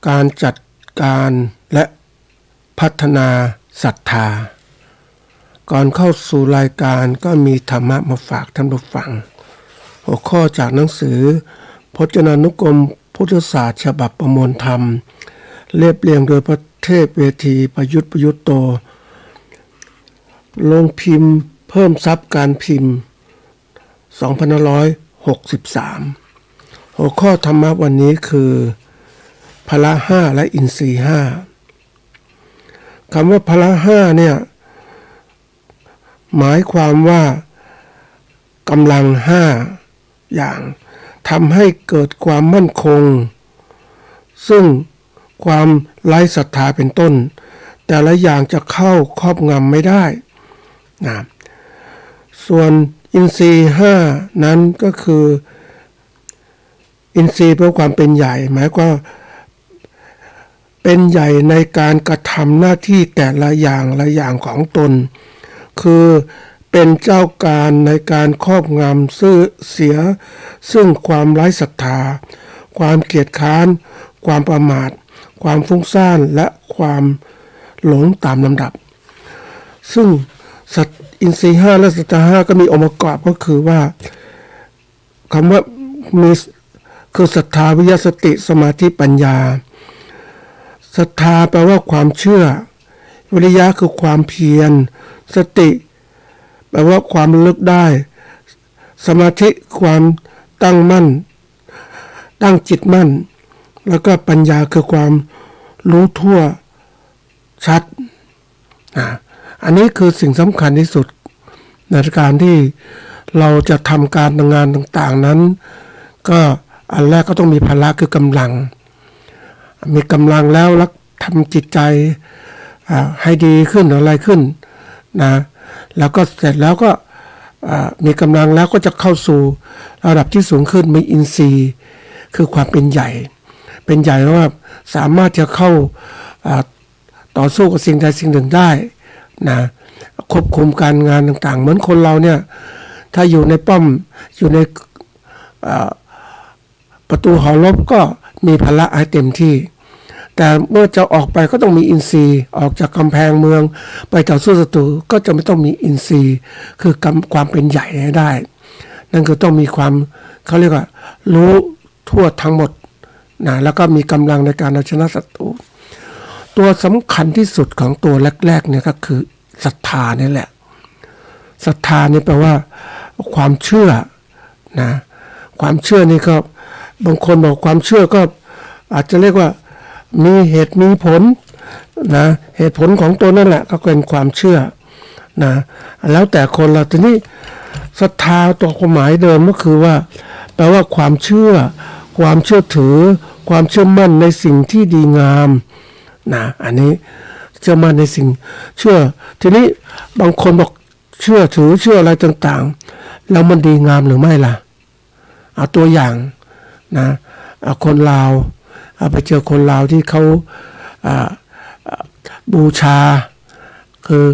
การจัดการและพัฒนาศรัทธาก่อนเข้าสู่รายการก็มีธรรมะมาฝากท่านผู้ฟังหัวข้อจากหนังสือพจนานุกรมพุทธศาสตร์ฉบับประมวลธรรมเรียบเรียงโดยพระเทพเวทีประยุทธ์โตลงพิมพ์เพิ่มทรัพย์การพิมพ์2563หัวข้อธรรมะวันนี้คือพละห้าและอินทรีย์ห้าคำว่าพละห้าเนี่ยหมายความว่ากำลังห้าอย่างทำให้เกิดความมั่นคงซึ่งความไร้ศรัทธาเป็นต้นแต่ละอย่างจะเข้าครอบงำไม่ได้นะส่วนอินทรีย์ห้านั้นก็คืออินทรีย์เป็นความเป็นใหญ่หมายความเป็นใหญ่ในการกระทำหน้าที่แต่ละอย่างของตนคือเป็นเจ้าการในการครอบงำเสียซึ่งความไร้ศรัทธาความเกียจค้านความประมาทความฟุ้งซ่านและความหลงตามลำดับซึ่งอินทรีย์ห้าและศรัทธาห้าก็มีองค์ประกอบก็คือว่าคำว่ามีคือศรัทธาวิริยะสติสมาธิปัญญาศรัทธาแปลว่าความเชื่อวิริยะคือความเพียรสติแปลว่าความระลึกได้สมาธิความตั้งมั่นตั้งจิตมั่นแล้วก็ปัญญาคือความรู้ทั่วชัดอันนี้คือสิ่งสำคัญที่สุดในการที่เราจะทำการงานต่างๆนั้นก็อันแรกก็ต้องมีพละคือกำลังมีกำลังแล้วรักทำจิตใจให้ดีขึ้นอะไรขึ้นนะแล้วก็เสร็จแล้วก็มีกำลังแล้วก็จะเข้าสู่ระดับที่สูงขึ้นมีอินทรีย์คือความเป็นใหญ่ว่าสามารถจะเข้าต่อสู้กับสิ่งใดสิ่งหนึ่งได้นะควบคุมการงานต่างๆเหมือนคนเราเนี่ยถ้าอยู่ในป้อมอยู่ในประตูหอรบก็มีพละให้เต็มที่แต่เมื่อจะออกไปก็ต้องมีอินทรีย์ออกจากกำแพงเมืองไปต่อสู้ศัตรูก็จะไม่ต้องมีอินทรีย์คือความเป็นใหญ่ให้ได้นั่นคือต้องมีความเขาเรียกว่ารู้ทั่วทั้งหมดนะแล้วก็มีกำลังในการเอาชนะศัตรูตัวสำคัญที่สุดของตัวแรกๆเนี่ยก็คือศรัทธานี่แหละศรัทธานี่แปลว่าความเชื่อนะความเชื่อนี่ก็บางคนบอกความเชื่อก็อาจจะเรียกว่ามีเหตุมีผลนะเหตุผลของตัวนั่นแหละก็เป็นความเชื่อนะแล้วแต่คนเราทีนี้ศรัทธาตัวความหมายเดิมก็คือว่าแปลว่าความเชื่อถือความเชื่อมั่นในสิ่งที่ดีงามนะอันนี้เชื่อมั่นในสิ่งเชื่อทีนี้บางคนบอกเชื่อถือเชื่ออะไรต่างๆแล้วมันดีงามหรือไม่ล่ะเอาตัวอย่างนะคนลาวไปเจอคนลาวที่เขาบูชาคือ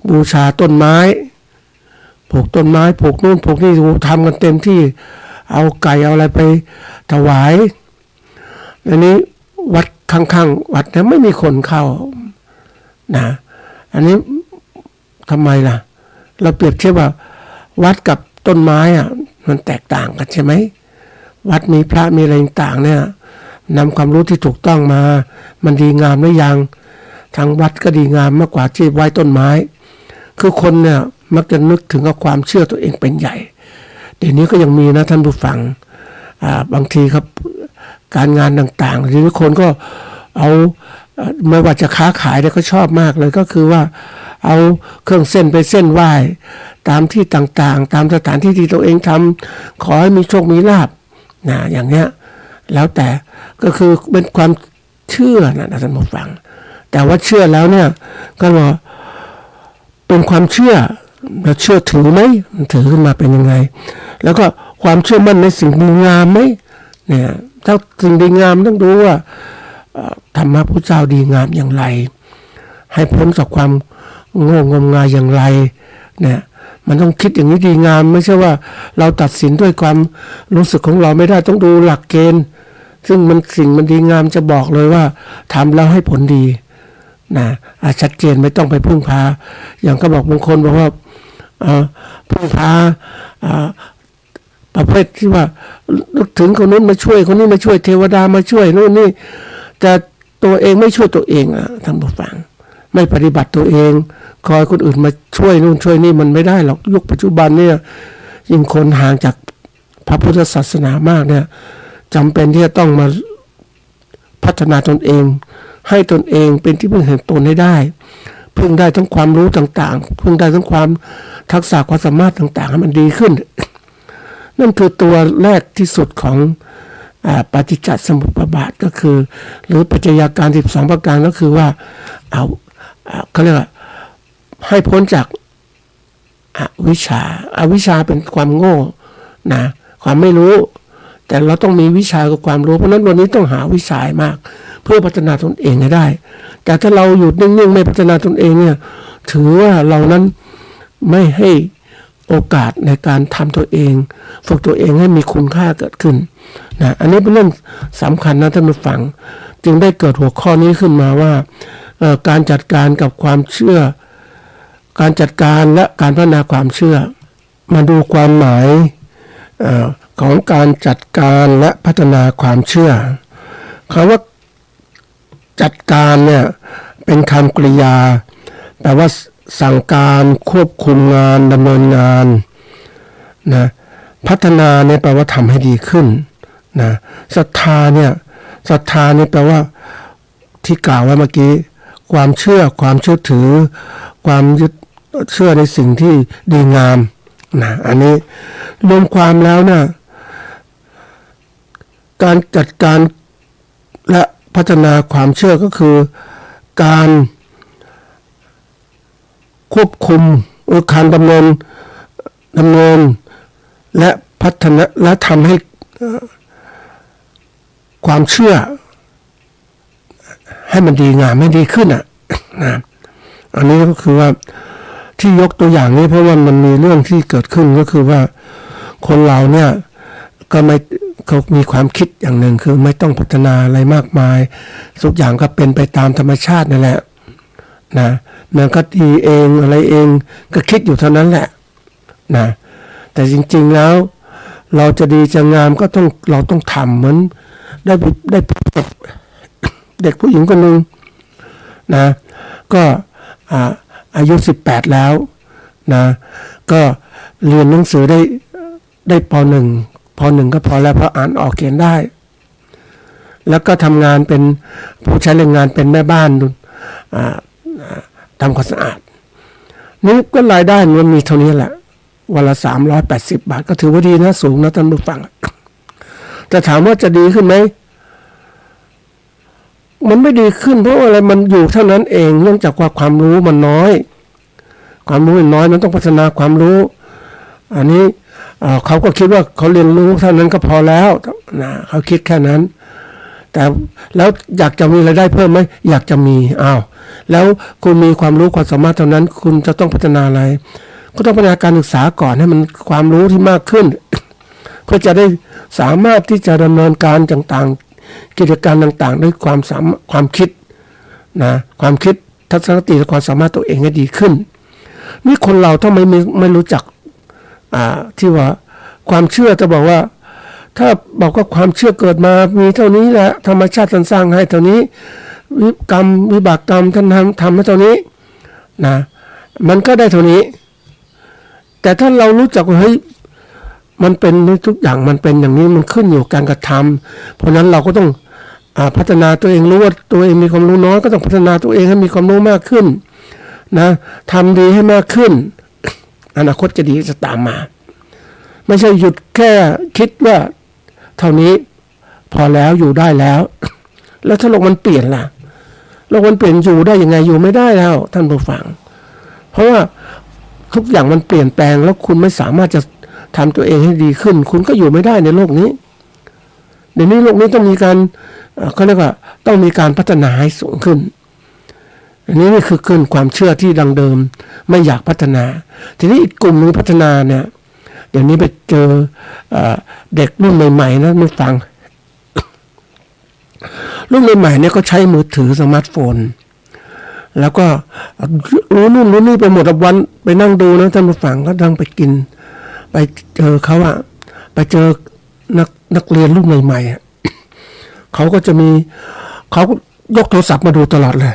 บูชาต้นไม้ปลูกต้นไม้ปลูกนู่นปลูกนี่ทำกันเต็มที่เอาไก่เอาอะไรไปถวายอันนี้วัดข้างๆวัดเนี่ยไม่มีคนเข้านะอันนี้ทำไมล่ะเราเปรียบเทียบว่าวัดกับต้นไม้มันแตกต่างกันใช่ไหมวัดมีพระมีอะไรต่างเนี่ยนำความรู้ที่ถูกต้องมามันดีงามหรือยังทางวัดก็ดีงามมากกว่าที่ไว้ต้นไม้คือคนเนี่ยมักจะนึกถึงกับความเชื่อตัวเองเป็นใหญ่เดี๋ยวนี้ก็ยังมีนะท่านผู้ฟังบางทีครับการงานต่างๆหรือคนก็เอาไม่ว่าจะค้าขายเนี่ยก็ชอบมากเลยก็คือว่าเอาเครื่องเส้นไปเส้นไหว้ตามที่ต่างๆตามสถานที่ที่ตัวเองทำขอให้มีโชคมีลาภนะอย่างเนี้ยแล้วแต่ก็คือเป็นความเชื่อนะท่านผู้ฟังแต่ว่าเชื่อแล้วเนี่ยก็ว่าเป็นความเชื่อเราเชื่อถือไหมมันถือขึ้นมาเป็นยังไงแล้วก็ความเชื่อมั่นในสิ่งดีงามไหมเนี่ยถ้าสิ่งดีงามต้องดูว่าธรรมะพระเจ้าดีงามอย่างไรให้พ้นจากความโง่งมงายอย่างไรเนี่ยมันต้องคิดอย่างนี้ดีงามไม่ใช่ว่าเราตัดสินด้วยความรู้สึกของเราไม่ได้ต้องดูหลักเกณฑ์ ซึ่งมันดีงามจะบอกเลยว่าทำแล้วให้ผลดีนะชัดเจนไม่ต้องไปพึ่งพาอย่างก็บอกบางคนบอกว่าพึ่งพาประเภทที่ว่าถึงคนนู้นมาช่วยคนนี้มาช่วยเทวดามาช่วยนู่นนี่แต่ตัวเองไม่ช่วยตัวเองท่านผู้ฟังไม่ปฏิบัติตัวเองคอยคนอื่นมาช่วยนู่นช่วยนี่มันไม่ได้หรอกยุคปัจจุบันเนี่ยยิ่งคนห่างจากพระพุทธศาสนามากเนี่ยจำเป็นที่จะต้องมาพัฒนาตนเองให้ตนเองเป็นที่พึ่งแห่งตนให้ได้พึ่งได้ทั้งความรู้ต่างๆพึ่งได้ทั้งความทักษะความสามารถต่างๆให้มันดีขึ้นนั่นคือตัวแรกที่สุดของปฏิจจสมุปบาทก็คือหรือปัจจัยการ12ประการก็คือว่าเขาเรียกว่าให้พ้นจากอวิชชาเป็นความโง่นะความไม่รู้แต่เราต้องมีวิชากับความรู้เพราะนั้นวันนี้ต้องหาวิชามากเพื่อพัฒนาตนเองให้ได้แต่ถ้าเราหยุดนิ่งๆไม่พัฒนาตนเองเนี่ยถือว่าเรานั้นไม่ให้โอกาสในการทำตัวเองฝึกตัวเองให้มีคุณค่าเกิดขึ้นนะอันนี้เป็นเรื่องสำคัญนะท่านผู้ฟังจึงได้เกิดหัวข้อนี้ขึ้นมาว่าการจัดการกับความเชื่อการจัดการและการพัฒนาความเชื่อมาดูความหมายของการจัดการและพัฒนาความเชื่อคำว่าจัดการเนี่ยเป็นคำกริยาแปลว่าสั่งการควบคุมงานดำเนินงานนะพัฒนาเนี่ยแปลว่าทำให้ดีขึ้นนะศรัทธาเนี่ยแปลว่าที่กล่าวไว้เมื่อกี้ความเชื่อถือความยึดเชื่อในสิ่งที่ดีงามนะอันนี้รวมความแล้วนะการจัดการและพัฒนาความเชื่อก็คือการควบคุมการดำเนินและพัฒนาและทำให้ความเชื่อให้มันดีงามไม่ดีขึ้นนะอันนี้ก็คือว่าที่ยกตัวอย่างนี้เพราะว่ามันมีเรื่องที่เกิดขึ้นก็คือว่าคนเราเนี่ยก็ไม่เขามีความคิดอย่างหนึ่งคือไม่ต้องพัฒนาอะไรมากมายทุกอย่างก็เป็นไปตามธรรมชาตินั่นแหละนะมันก็ดีเองอะไรเองก็คิดอยู่เท่านั้นแหละนะแต่จริงๆแล้วเราจะดีจะงามก็เราต้องทำเหมือนได้เด็กผู้หญิงคนหนึ่งนะก็อายุ18แล้วนะก็เรียนหนังสือได้ป .1 ก็พอแล้วเพราะอ่านออกเขียนได้แล้วก็ทำงานเป็นผู้ใช้แรงงานเป็นแม่บ้านทำความสะอาดนี่ก็รายได้มันมีเท่านี้แหละวันละ380 บาทก็ถือว่าดีนะสูงนะท่านผู้ฟังจะถามว่าจะดีขึ้นไหมมันไม่ดีขึ้นเพราะอะไรมันอยู่เท่านั้นเองเนื่องจากว่าความรู้มันน้อยความรู้มันน้อยมันต้องพัฒนาความรู้อันนี้เขาก็คิดว่าเขาเรียนรู้เท่านั้นก็พอแล้วนะเขาคิดแค่นั้นแต่แล้วอยากจะมีรายได้เพิ่มไหมอยากจะมีแล้วคุณมีความรู้ความสามารถเท่านั้นคุณจะต้องพัฒนาอะไรก็ต้องพัฒนาการศึกษาก่อนให้มันความรู้ที่มากขึ้นเพื่อจะได้สามารถที่จะดำเนินการต่างๆกิจการต่างๆด้วยความคิดนะความคิดทัศนคติและความสามารถตัวเองให้ดีขึ้นนี่คนเราถ้าไม่รู้จักที่ว่าความเชื่อจะบอกว่าถ้าบอกว่าความเชื่อเกิดมามีเท่านี้แหละธรรมชาติท่านสร้างให้เท่านี้วิบากกรรมท่านทำให้เท่านี้นะมันก็ได้เท่านี้แต่ถ้าเรารู้จักว่าเฮ้ยมันเป็นทุกอย่างมันเป็นอย่างนี้มันขึ้นอยู่กับการกระทำเพราะนั้นเราก็ต้องพัฒนาตัวเองรู้ว่าตัวเองมีความรู้น้อยก็ต้องพัฒนาตัวเองให้มีความรู้มากขึ้นนะทำดีให้มากขึ้นอนาคตจะดีจะตามมาไม่ใช่หยุดแค่คิดว่าเท่านี้พอแล้วอยู่ได้แล้วแล้วถ้าโลกมันเปลี่ยนล่ะโลกมันเปลี่ยนอยู่ได้ยังไงอยู่ไม่ได้แล้วท่านผู้ฟังเพราะว่าทุกอย่างมันเปลี่ยนแปลงแล้วคุณไม่สามารถจะทำตัวเองให้ดีขึ้นคุณก็อยู่ไม่ได้ในโลกนี้เดี๋ยวนี้โลกนี้ต้องมีการเขาเรียกว่าต้องมีการพัฒนาให้สูงขึ้นอันนี้นี่คือขึ้นความเชื่อที่ดังเดิมไม่อยากพัฒนาทีนี้อีกกลุ่มนึงพัฒนาเนี่ยเดี๋ยวนี้ไปเจอเด็กรุ่นใหม่ๆนะไม่ฟัง รุ่นใหม่ๆเนี่ยก็ใช้มือถือสมาร์ทโฟนแล้วก็รู้นู่นรู้นี่ไปหมดวันไปนั่งดูนะท่านผู้ฟังก็นั่งไปกินไปเจอเขาอะไปเจอนักเรียนรุ่นใหม่ๆเขาก็จะมีเขายกโทรศัพท์มาดูตลอดเลย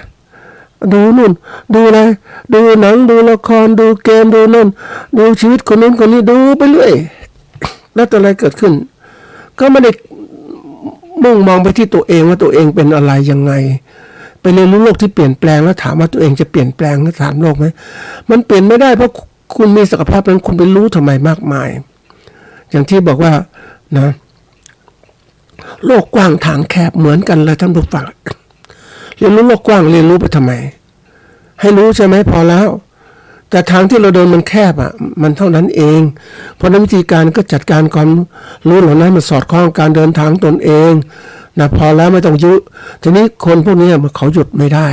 ดูนู่นดูอะไรดูหนังดูละครดูเกมดูนู่นดูชีวิตคนนู้นคนนี้ดูไปเรื่อยแล้วอะไรเกิดขึ้นก็ไม่ได้มุ่งมองไปที่ตัวเองว่าตัวเองเป็นอะไรยังไงไปเรียนรู้โลกที่เปลี่ยนแปลงแล้วถามว่าตัวเองจะเปลี่ยนแปลงแล้วถามโลกไหมมันเปลี่ยนไม่ได้เพราะคุณมีศักยภาพนั้นคุณไปรู้ทำไมมากมายอย่างที่บอกว่านะโลกกว้างทางแคบเหมือนกันเลยท่านผู้ฟังเรียนรู้โลกกว้างเรียนรู้ไปทำไมให้รู้ใช่ไหมพอแล้วแต่ทางที่เราเดินมันแคบอ่ะมันเท่านั้นเองเพราะนั้นวิธีการก็จัดการความรู้เหล่านั้นมาสอดคล้องการเดินทางตนเองนะพอแล้วไม่ต้องยุทีนี้คนพวกนี้เขาหยุดไม่ได้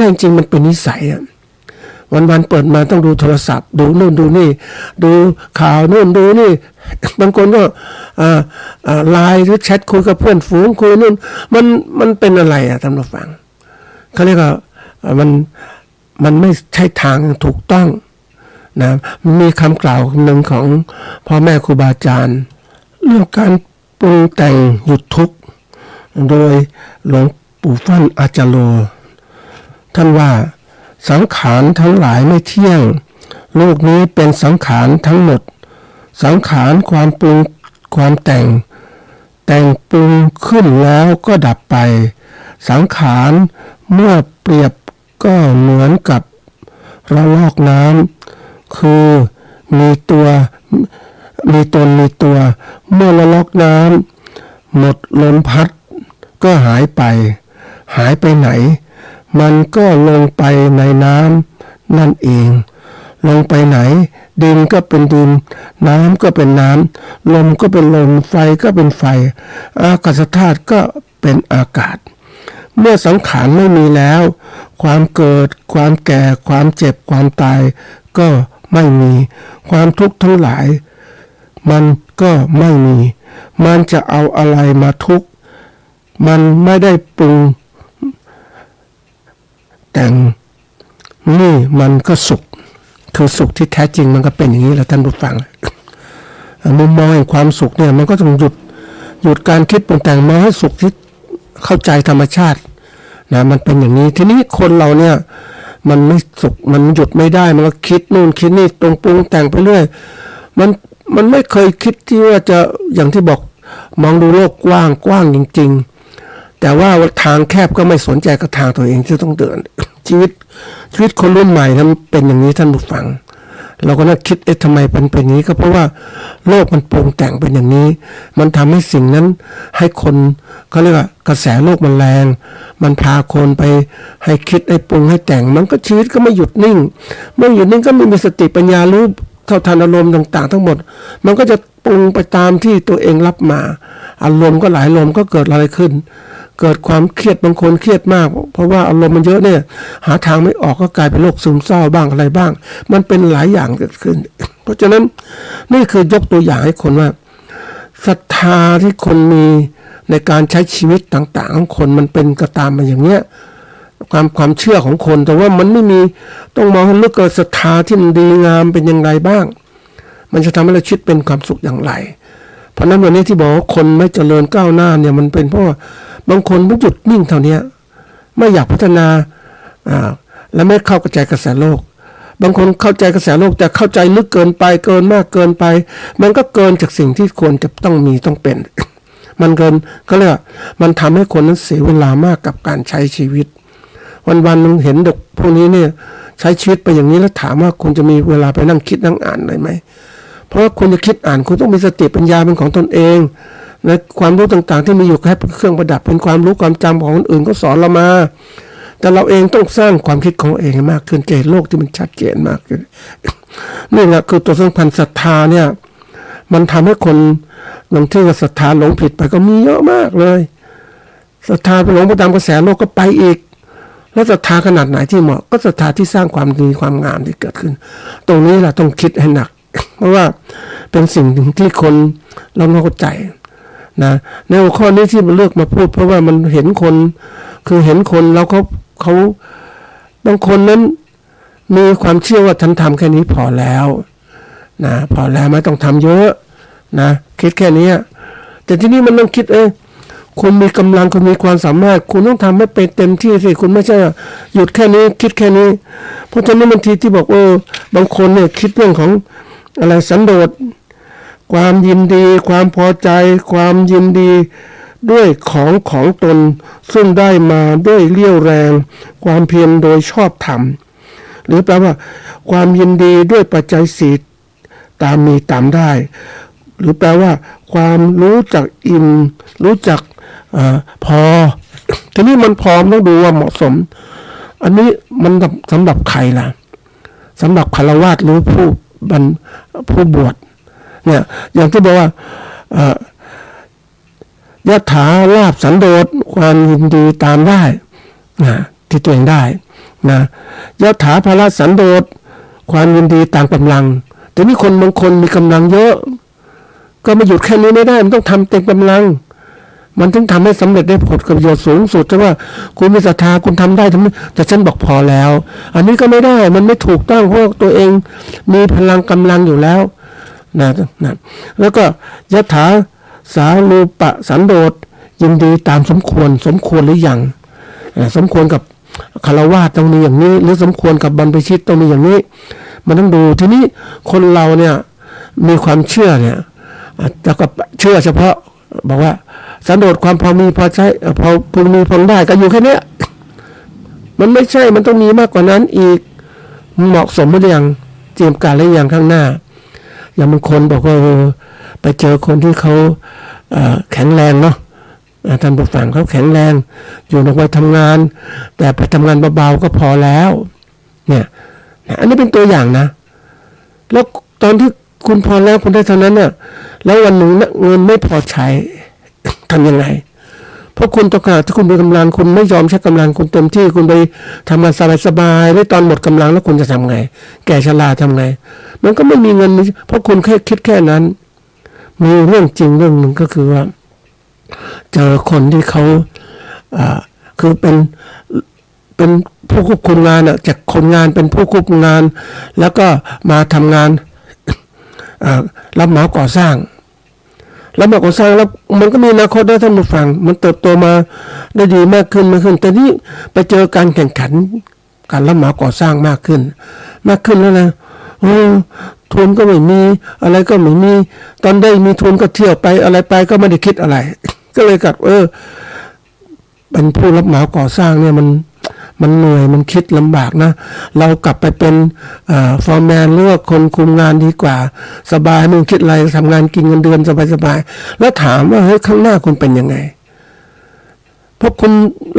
จริงๆมันเป็นนิสัยอ่ะวันๆเปิดมาต้องดูโทรศัพท์ดูนู่นดูนี่ดูข่าวนู่นดูนี่บางคนก็ไลน์หรือแชทคุยกับเพื่อนฝูงคุยนู่นมันเป็นอะไรอ่ะท่านผู้ฟังเขาเรียกว่ามันไม่ใช่ทางถูกต้องนะมันมีคำกล่าวหนึ่งของพ่อแม่ครูบาอาจารย์เรื่องการปรุงแต่งหยุดทุกข์โดยหลวงปู่ฟั่นอาจารโลท่านว่าสังขารทั้งหลายไม่เที่ยงโลกนี้เป็นสังขารทั้งหมดสังขารความปรุงความแต่งปรุงขึ้นแล้วก็ดับไปสังขารเมื่อเปรียบก็เหมือนกับระลอกน้ำคือมีตนมีตัวเมื่อระลอกน้ำหมดลมพัดก็หายไปไหนมันก็ลงไปในน้ำนั่นเองลงไปไหนดินก็เป็นดินน้ำก็เป็นน้ำลมก็เป็นลมไฟก็เป็นไฟอากาศธาตุก็เป็นอากาศเมื่อสังขารไม่มีแล้วความเกิดความแก่ความเจ็บความตายก็ไม่มีความทุกข์ทั้งหลายมันก็ไม่มีมันจะเอาอะไรมาทุกข์มันไม่ได้ปรุงแต่งนี่มันก็สุขคือสุขที่แท้จริงมันก็เป็นอย่างนี้แหละท่านผู้ฟังมุมมองแห่งความสุขเนี่ยมันก็ต้องหยุดการคิดปรุงแต่งมาให้สุขที่เข้าใจธรรมชาตินะมันเป็นอย่างนี้ทีนี้คนเราเนี่ยมันไม่สุขมันหยุดไม่ได้มันก็คิดนู่นคิดนี่ตรงปรุงแต่งไปเรื่อยมันไม่เคยคิดที่ว่าจะอย่างที่บอกมองดูโลกกว้างจริงๆแต่ว่าทางแคบก็ไม่สนใจกับทางตัวเองที่ต้องเดินชีวิตคนรุ่นใหม่นั้นเป็นอย่างนี้ท่านผู้ฟังเราก็น่าคิดทำไมเป็นอย่างนี้ก็เพราะว่าโลกมันปรุงแต่งเป็นอย่างนี้มันทำให้สิ่งนั้นให้คนเขาเรียกว่ากระแสโลกมันแรงมันพาคนไปให้คิดให้ปรุงให้แต่งมันก็ชีวิตก็ไม่หยุดนิ่งเมื่อหยุดนิ่งก็ไม่มีสติปัญญารู้เท่าทันอารมณ์ต่างๆทั้งหมดมันก็จะปรุงไปตามที่ตัวเองรับมาอารมณ์ก็หลายอารมณ์ก็เกิดอะไรขึ้นเกิดความเครียดบางคนเครียดมากเพราะว่าอารมณ์มันเยอะเนี่ยหาทางไม่ออกก็กลายเป็นโรคซึมเศร้าบ้างอะไรบ้างมันเป็นหลายอย่างเกิดขึ้นเพราะฉะนั้นนี่คือยกตัวอย่างให้คนว่าศรัทธาที่คนมีในการใช้ชีวิตต่างๆของคนมันเป็นก็ตามมาอย่างเนี้ยความเชื่อของคนแต่ว่ามันไม่มีต้องมองให้ลึกเกิดศรัทธาที่มันดีงามเป็นอย่างไรบ้างมันจะทำให้เราชีวิตเป็นความสุขอย่างไรเพราะนั้นวันนี้ที่บอกว่าคนไม่เจริญก้าวหน้าเนี่ยมันเป็นเพราะบางคนไม่หยุดนิ่งเท่านี้ไม่อยากพัฒนาและไม่เข้าใจกระแสโลกบางคนเข้าใจกระแสโลกแต่เข้าใจลึกเกินไปเกินมากเกินไปมันก็เกินจากสิ่งที่ควรจะต้องมีต้องเป็น มันเกินก็เรียกมันทำให้คนนั้นเสียเวลามากกับการใช้ชีวิตวันๆนึงเห็นเด็กพวกนี้เนี่ยใช้ชีวิตไปอย่างนี้แล้วถามว่าคุณจะมีเวลาไปนั่งคิดนั่งอ่านเลยไหมเพราะว่าคุณจะคิดอ่านคุณต้องมีสติปัญญาเป็นของตนเองและความรู้ต่างๆที่มีอยู่แค่เครื่องประดับเป็นความรู้ความจำของคนอื่นก็สอนเรามาแต่เราเองต้องสร้างความคิดของเองให้มากขึ้นเจนโลกที่มันชัดเจนมากขึ้นนี่แหละคือตัวสำคัญศรัทธาเนี่ยมันทำให้คนบางที่ศรัทธาหลงผิดไปก็มีเยอะมากเลยศรัทธาไปหลงไปตามกระแสโลกก็ไปอีกแล้วศรัทธาขนาดไหนที่เหมาะก็ศรัทธาที่สร้างความดีความงามที่เกิดขึ้นตรงนี้แหละต้องคิดให้หนักเพราะว่าเป็นสิ่งที่คนเราไม่เข้าใจ นะในหัวข้อนี้ที่มันเลือกมาพูดเพราะว่ามันเห็นคนคือเห็นคนแล้วเขาบางคนนั้นมีความเชื่อว่าฉันทำแค่นี้พอแล้วนะพอแล้วไม่ต้องทำเยอะนะคิดแค่นี้แต่ที่นี่มันต้องคิดคุณมีกำลังคุณมีความสามารถคุณต้องทำให้เป็นเต็มที่สิคุณไม่ใช่หยุดแค่นี้คิดแค่นี้เพราะฉะนั้นบางทีที่บอกบางคนเนี่ยคิดเรื่องของอะไรสันโดษความยินดีความพอใจความยินดีด้วยของตนซึ่งได้มาด้วยเรี่ยวแรงความเพียรโดยชอบธรรมหรือแปลว่าความยินดีด้วยปัจจัยสี่ตามมีตามได้หรือแปลว่าความรู้จักอิ่มรู้จักพอทีนี้มันพร้อมต้องดูว่าเหมาะสมอันนี้มันสำหรับใครล่ะสำหรับฆราวาสหรือผู้บวชเนี่ยอย่างที่บอกว่ายถาลาภสันโดษความยินดีตามได้นะที่ตัวเองได้นะยถาภละสันโดษความยินดีตามกำลังแต่นี่คนบางคนมีกำลังเยอะก็มาหยุดแค่นี้ไม่ได้มันต้องทำเต็มกำลังมันถึงทำให้สำเร็จได้ผลประโยชน์สูงสุดแต่ว่าคุณมีศรัทธาคุณทำได้แต่ฉันบอกพอแล้วอันนี้ก็ไม่ได้มันไม่ถูกต้องเพราะตัวเองมีพลังกำลังอยู่แล้วนะแล้วก็ยถาสารูปะสันโดษยินดีตามสมควรหรือยังสมควรกับฆราวาสต้องมีอย่างนี้หรือสมควรกับบรรพชิตต้องมีอย่างนี้มันต้องดูทีนี้คนเราเนี่ยมีความเชื่อเนี่ยแล้วก็เชื่อเฉพาะบอกว่าสันโดษความพอมีพอใช้พอพึงมีพอได้ก็อยู่แค่นี้มันไม่ใช่มันต้องมีมากกว่านั้นอีกเหมาะสมหรือยังเตรียมการหรือยังข้างหน้าอย่างบางคนบอกว่าไปเจอคนที่เขาแข็งแรงเนาะท่านผู้ฟังเขาแข็งแรงอยู่ในวัยทำงานแต่ไปทำงานเบาๆก็พอแล้วเนี่ยอันนี้เป็นตัวอย่างนะแล้วตอนที่คุณพอแล้วคุณได้เท่านั้นน่ะแล้ววันหนึ่งเงินไม่พอใช้ทำยังไงเพราะคุณต้องการถ้าคุณมีกำลังคุณไม่ยอมใช้กำลังคุณเต็มที่คุณไปทำงานสบายๆแล้วตอนหมดกำลังแล้วคุณจะทำไงแก่ชราทำไงมันก็ไม่มีเงินเพราะคุณแค่คิดแค่นั้นมีเรื่องจริงเรื่องหนึ่งก็คือว่าเจอคนที่เขาคือเป็นผู้ควบคุมงานจากคนงานเป็นผู้ควบคุมงานแล้วก็มาทำงานรับเหมาก่อสร้างแล้วมาก่อสร้างแล้วมันก็มีอนาคตได้ท่านผู้ฟังมันเติบโตมาได้ดีมากขึ้นแต่นี่ไปเจอการแข่งขันการรับเหมาก่อสร้างมากขึ้นแล้วนะทุนก็ไม่มีอะไรก็ไม่มีตอนได้มีทุนก็เที่ยวไปอะไรไปก็ไม่ได้คิดอะไรก็เลยกัดเป็นผู้รับเหมาก่อสร้างเนี่ยมันเหนื่อยมันคิดลำบากนะเรากลับไปเป็นฟอร์แมนหรือว่าคนคุมงานดีกว่าสบายไม่ต้องคิดอะไรทำงานกินเงินเดือนสบายๆแล้วถามว่าเฮ้ยข้างหน้าคุณเป็นยังไงเพราะคุณ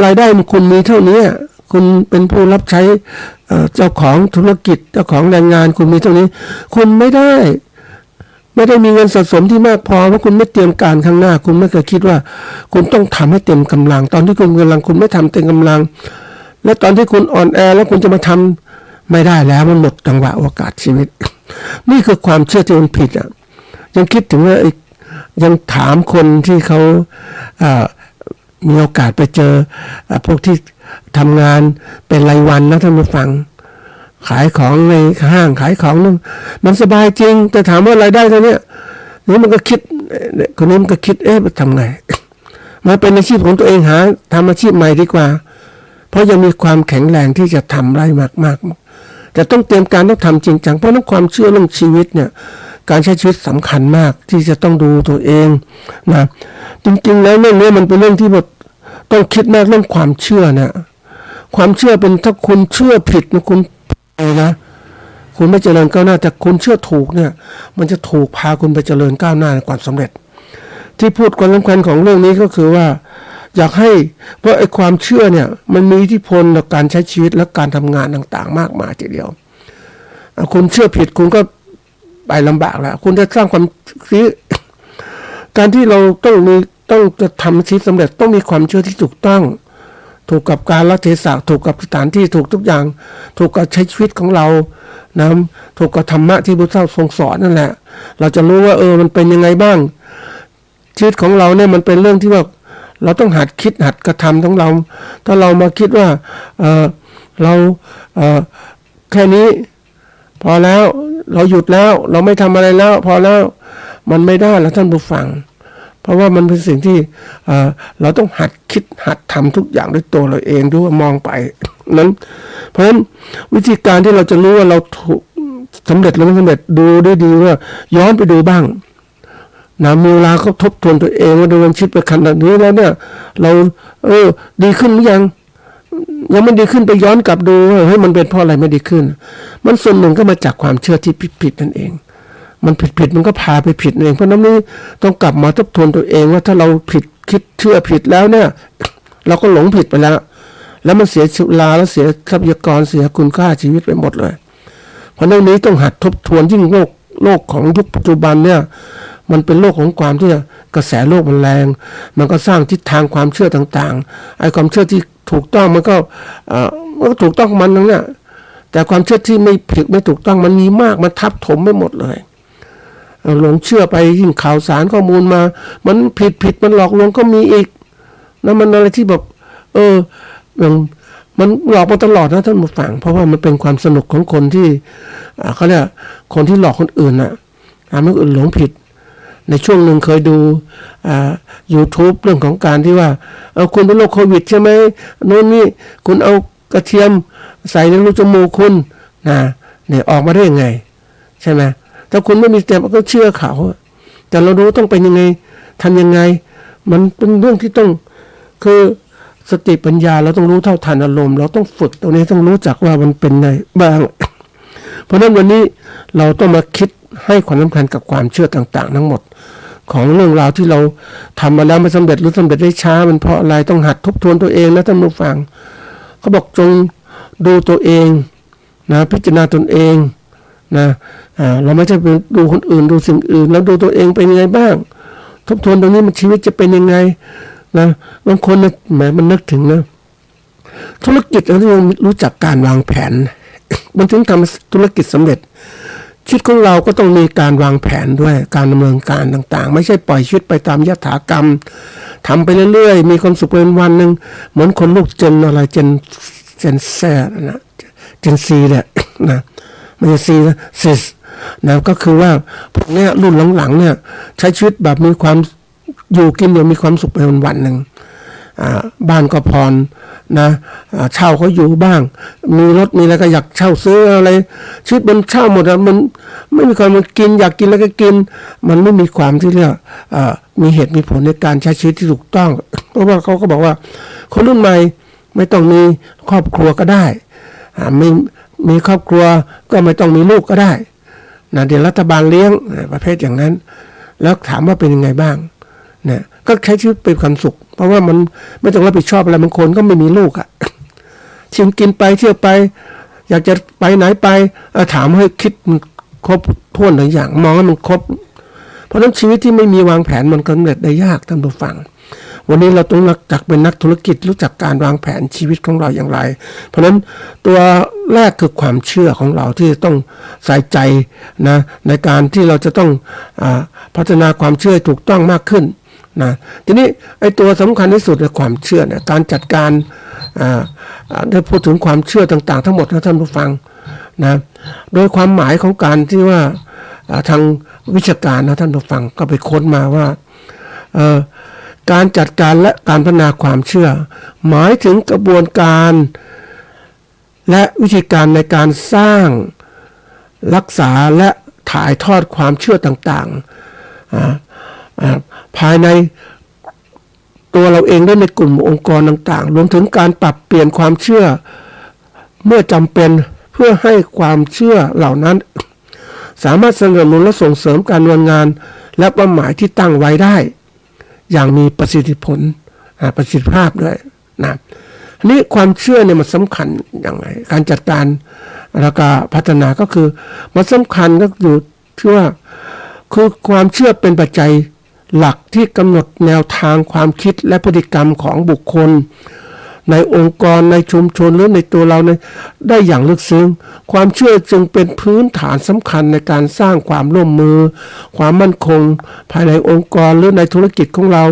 รายได้คุณมีเท่านี้คุณเป็นผู้รับใช้เจ้าของธุรกิจเจ้าของแรงงานคุณมีเท่านี้คุณไม่ได้มีเงินสะสมที่มากพอเพราะคุณไม่เตรียมการข้างหน้าคุณไม่เคยคิดว่าคุณต้องทำให้เต็มกำลังตอนที่คุณกำลังคุณไม่ทำเต็มกำลังและตอนที่คุณอ่อนแอแล้วคุณจะมาทำไม่ได้แล้วมันหมดจังหวะโอกาสชีวิตนี่คือความเชื่อที่มันผิดยังคิดถึงว่ายังถามคนที่เขามีโอกาสไปเจอพวกที่ทำงานเป็นรายวันนะท่านผู้ฟังขายของในห้างขายของนึงมันสบายจริงแต่ถามว่ารายได้เท่านี้นี่มันก็คิดคนนี้มันก็คิดทำไงมาเป็นอาชีพของตัวเองหาทำอาชีพใหม่ดีกว่าเพราะยังมีความแข็งแรงที่จะทำได้มากๆแต่ต้องเตรียมการต้องทำจริงจังเพราะนั้นความเชื่อเรื่องชีวิตเนี่ยการใช้ชีวิตสำคัญมากที่จะต้องดูตัวเองนะจริงๆแล้วเรื่องนี้มันเป็นเรื่องที่แบบต้องคิดมากเรื่องความเชื่อเนี่ยความเชื่อเป็นถ้าคุณเชื่อผิดนะคุณคุณไม่เจริญก้าวหน้าแต่คุณเชื่อถูกเนี่ยมันจะถูกพาคุณไปเจริญก้าวหน้าในความสำเร็จที่พูดความสำคัญของเรื่องนี้ก็คือว่าอยากให้เพราะไอ้ความเชื่อเนี่ยมันมีอิทธิพลต่อการใช้ชีวิตและการทำงานต่างๆมากมายทีเดียวคุณเชื่อผิดคุณก็ไปลำบากแล้วคุณจะสร้างความคิดการที่เราต้องจะทำชีวิตสำเร็จต้องมีความเชื่อที่ถูกต้องถูกกับการละเทศะถูกกับสถานที่ถูกทุกอย่างถูกกับใช้ชีวิตของเรานะถูกกับธรรมะที่พระเจ้าทรงสอนนั่นแหละเราจะรู้ว่ามันเป็นยังไงบ้าง ชีวิตของเราเนี่ยมันเป็นเรื่องที่ว่าเราต้องหัดคิดหัดกระทำของเราถ้าเรามาคิดว่าเราแค่นี้พอแล้วเราหยุดแล้วเราไม่ทำอะไรแล้วพอแล้วมันไม่ได้แล้วท่านผู้ฟังเพราะว่ามันเป็นสิ่งที่เราต้องหัดคิดหัดทำทุกอย่างด้วยตัวเราเองด้วยมองไปนั้นเพราะฉะนั้นวิธีการที่เราจะรู้ว่าเราถูกสำเร็จหรือไม่สำเร็จดูได้ดีว่าย้อนไปดูบ้างนะมีเวลาเขาทบทวนตัวเองว่าดำเนินชีวิตไปขนาดนี้แล้วเนี่ยเราดีขึ้นหรือยังไม่ดีขึ้นไปย้อนกลับดูว่าเฮ้ยมันเป็นเพราะอะไรไม่ดีขึ้นมันส่วนหนึ่งก็มาจากความเชื่อที่ผิดนั่นเองมันผิดมันก็พาไปผิดเองเพราะนั้นนี่ต้องกลับมาทบทวนตัวเองว่าถ้าเราผิดคิดเชื่อผิดแล้วเนี่ยเราก็หลงผิดไปแล้วมันเสียเวลาแล้วเสียทรัพยากรเสียคุณค่าชีวิตไปหมดเลยเพราะนั้นนี้ต้องหัดทบทวนยิ่งโลกของยุคปัจจุบันเนี่ยมันเป็นโลกของความที่กระแสโลกมันแรงมันก็สร้างทิศทางความเชื่อต่างๆไอ้ความเชื่อที่ถูกต้องมันก็ถูกต้องมันนั่นแหละแต่ความเชื่อที่ไม่ผิดไม่ถูกต้องมันมีมากมันทับถมไม่หมดเลยหลงเชื่อไปยิ่งข่าวสารข้อมูลมามันผิดมันหลอกลวงก็มีอีกแล้วมันอะไรที่แบบมันหลอกมาตลอดนะท่านผู้ฟังเพราะว่ามันเป็นความสนุกของคนที่เขาเรียกคนที่หลอกคนอื่นนะทำให้คนอื่นหลงผิดในช่วงหนึ่งเคยดูYouTube เรื่องของการที่ว่าคุณเป็นโรคโควิดใช่ไหมโน่นนี่คุณเอากระเทียมใส่ในรูจมูกคุณเนี่ยออกมาได้ยังไงใช่ไหมถ้าคุณไม่มีสติก็เชื่อเขาแต่เรารู้ต้องเป็นยังไงทำยังไงมันเป็นเรื่องที่ต้องคือสติปัญญาเราต้องรู้เท่าทันอารมณ์เราต้องฝึกตรงนี้ต้องรู้จักว่ามันเป็นไงบ้างเพราะฉะนั้นวันนี้เราต้องมาคิดให้ความสำคัญกับความเชื่อต่างๆทั้งหมดของเรื่องราวที่เราทำมาแล้วไม่สำเร็จหรือสำเร็จได้ช้ามันเพราะอะไรต้องหัดทบทวนตัวเองนะท่านผู้ฟังเขาบอกจงดูตัวเองนะพิจารณาตนเองนะเราไม่ใช่ไปดูคนอื่นดูสิ่งอื่นแล้วดูตัวเองเป็นยังไงบ้างทบทวนตรงนี้มันชีวิตจะเป็นยังไงนะบางคนนะแหมมันนึกถึงนะธุรกิจเราที่รู้จักการวางแผนมันถึงทำธุรกิจสำเร็จชีวิตของเราก็ต้องมีการวางแผนด้วยการดำเนินการต่างๆไม่ใช่ปล่อยชีวิตไปตามยถากรรมทำไปเรื่อยๆมีความสุขเป็นวันหนึ่งเหมือนคนลูกเจนอะไรเจนแซนะเจนซีเนี่ยนะไม่ใช่ซีนะซิสนะก็คือว่าพวกนี้รุ่นหลังๆเนี่ยใช้ชีวิตแบบมีความอยู่กินอย่างมีความสุขไปวันหนึ่งบ้านก็ผ่อนนะเช่าเขาอยู่บ้างมีรถมีอะไรก็อยากเช่าซื้ออะไรชีวิตมันเช่าหมดมันไม่มีความมันกินอยากกินแล้วก็กินมันไม่มีความที่เรียกมีเหตุมีผลในการใช้ชีวิตที่ถูกต้องเพราะว่าเขาก็บอกว่าคนรุ่นใหม่ไม่ต้องมีครอบครัวก็ได้มีครอบครัวก็ไม่ต้องมีลูกก็ได้นะเดี๋ยวรัฐบาลเลี้ยงประเภทอย่างนั้นแล้วถามว่าเป็นยังไงบ้างเนี่ยก็ใช้ชีวิตเป็นความสุขเพราะว่ามันไม่ต้องรับผิดชอบอะไรบางคนก็ไม่มีลูกอ่ะชิมกินไปเที่ยวไปอยากจะไปไหนไปถามให้คิดครบถ้วนหลายอย่างมองให้มันครบเพราะฉะนั้นชีวิตที่ไม่มีวางแผนมันก็สำเร็จได้ยากท่านผู้ฟังวันนี้เราต้องรู้จักเป็นนักธุรกิจรู้จักการวางแผนชีวิตของเราอย่างไรเพราะฉะนั้นตัวแรกคือความเชื่อของเราที่ต้องใส่ใจนะในการที่เราจะต้องพัฒนาความเชื่อถูกต้องมากขึ้นนะทีนี้ไอ้ตัวสำคัญที่สุดคือความเชื่อเนี่ยการจัดการได้พูดถึงความเชื่อต่างๆทั้งหมดนะท่านผู้ฟังนะโดยความหมายของการที่ว่าทางวิชาการนะท่านผู้ฟังก็ไปค้นมาว่าการจัดการและการพัฒนาความเชื่อหมายถึงกระบวนการและวิธีการในการสร้างรักษาและถ่ายทอดความเชื่อต่างๆภายในตัวเราเองและในกลุ่มองค์กรต่างๆรวมถึงการปรับเปลี่ยนความเชื่อเมื่อจำเป็นเพื่อให้ความเชื่อเหล่านั้นสามารถสนับสนุนและส่งเสริมการดำเนินงานและเป้าหมายที่ตั้งไว้ได้อย่างมีประสิทธิผลประสิทธิภาพด้วยนะอันนี้ความเชื่อเนี่ยมันสำคัญอย่างไรการจัดการแล้วก็พัฒนาก็คือมันสำคัญก็อยู่ที่ว่าคือความเชื่อเป็นปัจจัยหลักที่กำหนดแนวทางความคิดและพฤติกรรมของบุคคล ในองค์กรในชุมชนหรือในตัวเราได้อย่างลึกซึ้งความเชื่อจึงเป็นพื้นฐานสำคัญในการสร้างความร่วมมือความมั่นคงภายในองค์กรหรือในธุรกิจของเรา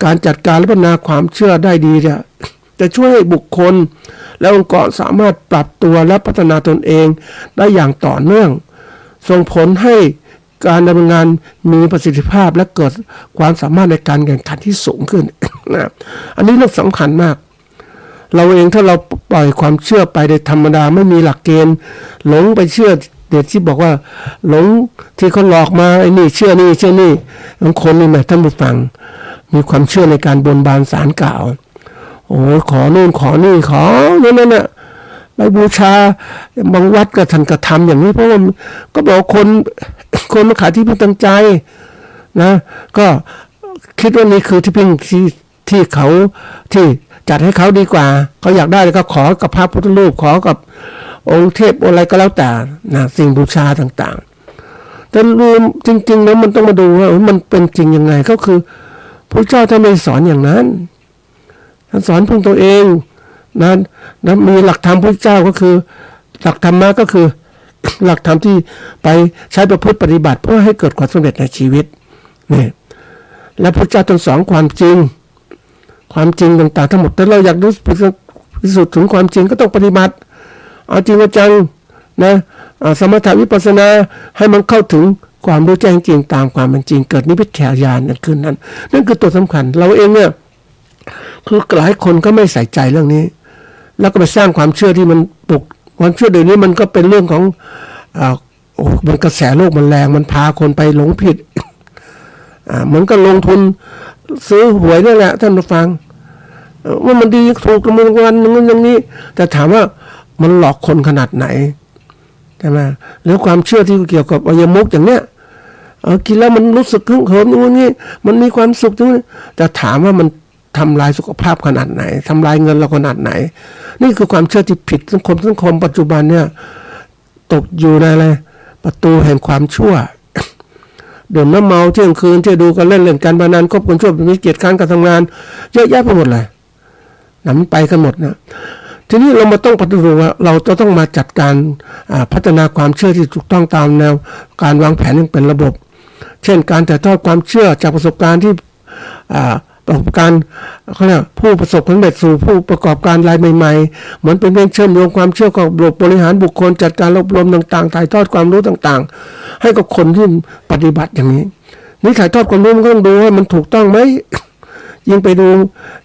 การจัดการและพัฒนาความเชื่อได้ดีเนี่ยจะช่วยให้บุคคลและองค์กรสามารถปรับตัวและพัฒนาตนเองได้อย่างต่อเนื่องส่งผลให้การดำเนินงานมีประสิทธิภาพและเกิดความสามารถในการแข่งขันที่สูงขึ้น นะอันนี้เรื่องสำคัญมากเราเองถ้าเราปล่อยความเชื่อไปในธรรมดาไม่มีหลักเกณฑ์หลงไปเชื่อเด็กที่บอกว่าหลงที่เขาหลอกมาไอ้นี่เชื่อนี่บางคนนี่แหมท่านผู้ฟังมีความเชื่อในการบนบานศาลกล่าวโอ้ขอนู่นขอนี่ขอนั่นน่ะไปบูชาบางวัดก็ท่านกระทำอย่างนี้เพราะว่าก็บอกคนมาขายที่พึ่งทางใจนะก็คิดว่านี่คือที่พึ่งที่เขาที่จัดให้เขาดีกว่าเขาอยากได้แล้วก็ขอกับพระพุทธรูปขอกับองค์เทพอะไรก็แล้วแต่นะสิ่งบูชาต่างๆแต่รวมจริงๆแล้วมันต้องมาดูว่ามันเป็นจริงยังไงก็คือพระเจ้าท่านไม่สอนอย่างนั้นท่านสอนพึ่งตัวเองนะมีหลักธรรมพระเจ้าก็คือหลักธรรมะก็คือหลักธรรมที่ไปใช้ประพฤติปฏิบัติเพื่อให้เกิดความสำเร็จในชีวิตนี่และพระเจ้าตรัสสอนความจริงต่างๆทั้งหมดแต่เราอยากรู้พิสูจน์ถึงความจริงก็ต้องปฏิบัติเอาจริงเอาจังนะสมถะวิปัสสนาให้มันเข้าถึงความรู้แจ้งจริงตามความเป็นจริงเกิดนิพพิทยญาณนั่นคือนั่นคือตัวสำคัญเราเองเนี่ยคือหลายคนก็ไม่ใส่ใจเรื่องนี้แล้วก็ไปสร้างความเชื่อที่มันปลุกความเชื่อเดี๋ยวนี้มันก็เป็นเรื่องของมันกระแสโลกมันแรงมันพาคนไปหลงผิดเหมือนกับลงทุนซื้อหวยนี่แหละท่านผู้ฟังว่ามันดีถูกรางวัลอย่างนี้แต่ถามว่ามันหลอกคนขนาดไหนใช่ไหมหรือความเชื่อที่เกี่ยวกับอยมุกอย่างเนี้ยกินแล้วมันรู้สึกฮึ่งเหิมอย่างนี้มันมีความสุขอย่างนี้แต่ถามว่ามันทำลายสุขภาพขนาดไหนทำลายเงินเราขนาดไหนนี่คือความเชื่อที่ผิดสังคมปัจจุบันเนี่ยตกอยู่ในอะไรประตูแห่งความชั่วเดินน้ำเมาเที่ยงคืนเที่ยวดูกันเล่นการพนันคบคนชั่วมีเกียรติการการทำงานเยอะแยะไปหมดเลยมันไปกันหมดนะทีนี้เรามาต้องปฏิบัติว่าเราจะต้องมาจัดการพัฒนาความเชื่อที่ถูกต้องตามแนวการวางแผนให้เป็นระบบเช่นการถ่ายทอดความเชื่อจากประสบการณ์ที่ประสบการณ์เขาเรียกผู้ประสบความสำเร็จสู่ผู้ประกอบการรายใหม่ๆเหมือนเป็นเรื่องเชื่อมโยงความเชื่อกับบริหารบุคคลจัดการอบรมต่างๆถ่ายทอดความรู้ต่างๆให้กับคนที่ปฏิบัติอย่างนี้นี่ถ่ายทอดความรู้มันก็ต้องดูว่ามันถูกต้องไหมยิ่งไปดู